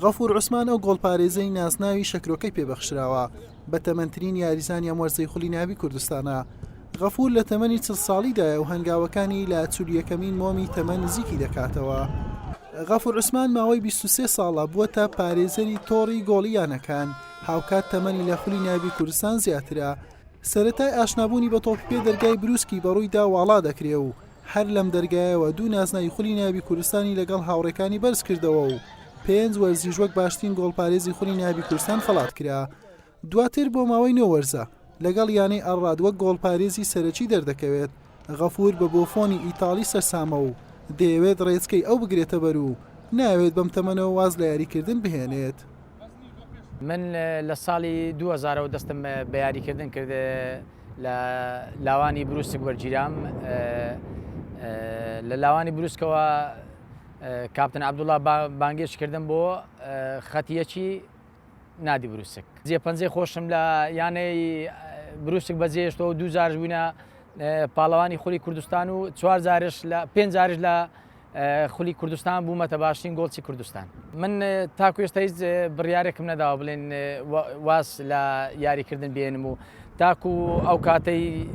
غەفور عوسمان ئەو گۆڵپارێزەی ناسناوی شەکرۆکەی پێبەخشراوە بە تەمەنترین یاریزانی ئەموەرزەی خولی ناوی کوردستانە. غەفور لە تەمەنی 40 ساڵیدایە و هەنگاوەکانی لە 41ەمین مۆمی تەمەن نزیکی دەکاتەوە. غەفور عوسمان ماوەی 23 ساڵە بووەتە پارێزەری تۆڕی گۆڵیانەکان، هاوکات تەمەنی لە خولی ناوی کوردستان زیاترە. سەرەتای ئاشنابوونی بە تۆپی دەرگای بروسکی بەڕوویدا واڵا دەکرێ و هەر لەم دەرگایەوە دوو نازناوی خولی ناوی کوردستانی لەگەڵ هاوڕێکانی بەرز کردەوە و 5 وەرزیژ وەک باشترین گۆڵپارێزی خولی ناوی کوردستان فەڵات کرا. دواتر بۆ ماوەی 9 وەرزە لەگەڵ یانەی ئەڕاد وەک گۆڵپارێزی سەرەکی دەردەکەوێت. غەفور بە بۆفۆنی ئیتاڵی سەرسامە و دەیەوێت ڕێچکەی ئەو بگرێتە بەر و ناوێت بەم تەمەنەوە واز لە یاریکردن بهێنێت. من لە ساڵی 2000 دەستم بە یاریکردن کرد لە لاوانی بروسک وەرگیرام. لە لاوانی بروسکەوە کاپتن عەبدوڵڵا بانگێش کردم بۆ خەتیەکی نادی بروسک. جێپەنجەی خۆشم لە یانەی بروسک بەجێهێشتەوە و 2 جارش بووینە پاڵەوانی خولی کوردستان و 5 جارش لە خولی کوردستان بوومەتە باشترین گۆڵچی کوردستان. من تاکو ئێستا هیچ بڕیارێکم نەداوە بڵێن واز لە یاریکردن بێنم و تاکو ئەو کاتەی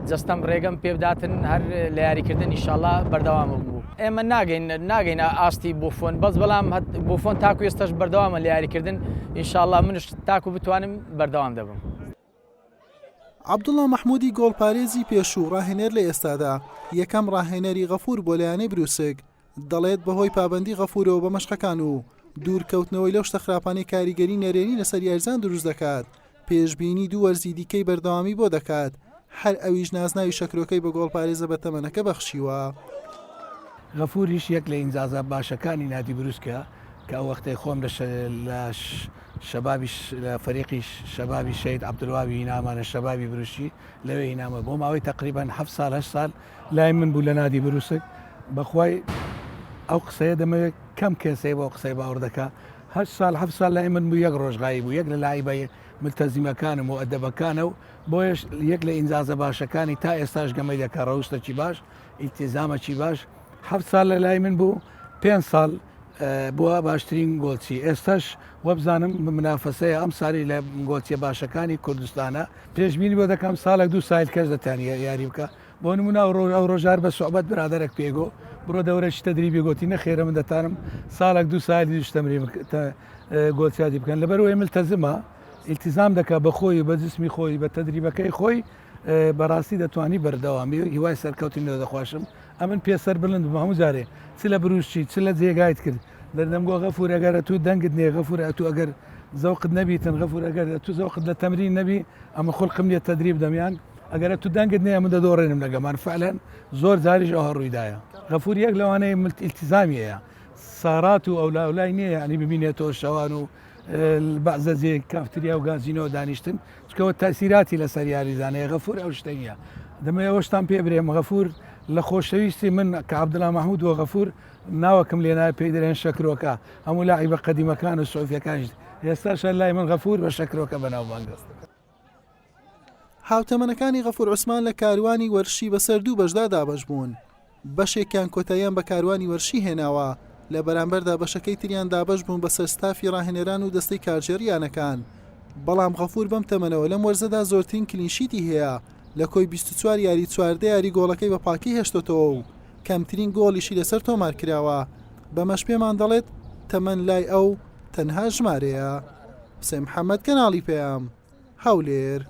جەستەم ڕێگەم پێ بداتن هەر لە یاریکردن ئینشاڵڵا بەردەوامم بوو. ئێمە ناگەین ئاستی بۆفۆن بەڵام بۆفۆن تاکو ئێستاش بەردەوامە لە یاریکردن ئینشاڵڵا منش تاکو بتوانم بەردەوام دەبم. عەبدوڵڵا مەحموودی گۆڵپارێزی پێشوو ڕاهێنەر لە ئێستادا یەکەم ڕاهێنەری غەفور بۆ لایەنەی بروسک دەڵێت بەهۆی پابەندی غەفورەوە بە مەشقەکان و دوورکەوتنەوەی لەو شتە خراپانەی کاریگەری نەرێنی لەسەر یاریزان دروست دەکات، پێشبینی دوو وەرزی دیکەی بەردەوامی بۆ دەکات، هەر ئەویش نازناوی شەکرۆکەی بە گۆڵپارێزە بە تەمەنەکە بەخشیوە. غەفوریش یەک لە ئینجازە باشەکانی نادی بروسکە کە ئەو وەختەی خۆم لە شەبابی فەریقی شەبابی شەید عەبدولواوی هینامانە شەبابی بروشی لەوێ هینامە بۆ ماوەی تقریبان 7 ساڵ 8 ساڵ لای من بوو لە نادی بروسک. بەخوای ئەو قسەیە دەمەوێت کەم کێسەی بۆ قسەی باوەڕ دەکا. 8 ساڵ 7 ساڵ لای من بوو، یەک ڕۆژغایی بوو، یەک لە لایبە ملتەزیمەکانم و ئەدەبەکانە و بۆیش یەک لە ئینجازە باشەکانی تا ئێستاش گەمەی دەکا ڕەوشتەکی باش ئیلتیزامەکی باش. 7 ساڵ لە لای من بوو، 5 ساڵ بووە باشترین گۆڵچی. ئێستاش وەبزانم منافەسەیە ئەم ساڵی لە گۆڵچیە باشەکانی کوردستانە پێشبینی بۆ دەکەم ساڵێک 2 سایل کەس دەتوانێت یاری بکە. بۆ نمونە ئەو ڕۆژار بە سوحبەت برادەرێک پێگۆ بڕۆ دەورەی تەدریبی گوتی نەخێرە من دەتانم ساڵێک 2 سالی دوش تەمرین گۆڵچیاتی بکەن لەبەرەوەی ملتەزمە ئیلتیزام دەکات بە خۆی بە جسمی خۆی بە تەدریبەکەی خۆی بەڕاستی دەتوانی بەردەوامی هیوای سەرکەوتنی دەخواشم. ئەمن پێسەر بلند بووم هەموو جارێ چ لە بروشی چ لە جێگایت کرد دەردەمگۆ غەفور ئەگەر تو دەنگت نییە غەفور ئەتو ئەگەر زەوقت نەبیتن غەفور ئەگەر تو زەوقت لە تەمرین نەبی ئەمە خۆڵقم نیە تەدریب دەمیان ئەگەر تو دەنگت نییە من دەدۆڕێنم لەگەمان فعلەن زۆر جاریش ئەوە ڕوویدایە. غەفور یەک لەوانەیە ئیلتیزامیەیە سارات و ئەولای نییە ینی ببینێتەوە شەوان و بەعزە جێ کافتریا و گازینەوە دانیشتن چکەوە تاسیراتی لەسەر یاریزانەیە. غەفور ئەو شتەیە دەمەوێت ئەوشتان پێ برێم. غەفور لە خۆشەویستی من کە عەبدوڵڵا مەحموود و غەفور ناوەکەم لێنایە پێی دەرێن شەکرۆکە هەموو لاعیبە قەدیمەکان و سعودیەکانیش ئێستاش لای من غەفور بە شەکرۆکە بەناوبانگ است. هاوتەمەنەکانی غەفور عوسمان لە کاروانی وەرشی بەسەر دوو بەشدا دابەش بوون. بەشێکیان کۆتاییان بە کاروانی وەرشی هێناوە، لە بەرامبەردا بەشەکەی تریان دابەش بوون بەسەر ستافی ڕاهێنەران و دەستەی کارژێریانەکان. بەڵام غەفور بەم تەمەنەوە لەم وەرزەدا زۆرترین کلینشیتی هەیە، لە کۆی 24 یاری 14 یاری گۆڵەکەی بە پاکی هێشتۆتەوە و کەمترین گۆڵیشی لەسەر تۆمار کراوە. بەمەش پێمان دەڵێت تەمەن لای ئەو تەنها ژمارەیە. حسێن محەممەد کەناڵی پێیام هەولێر.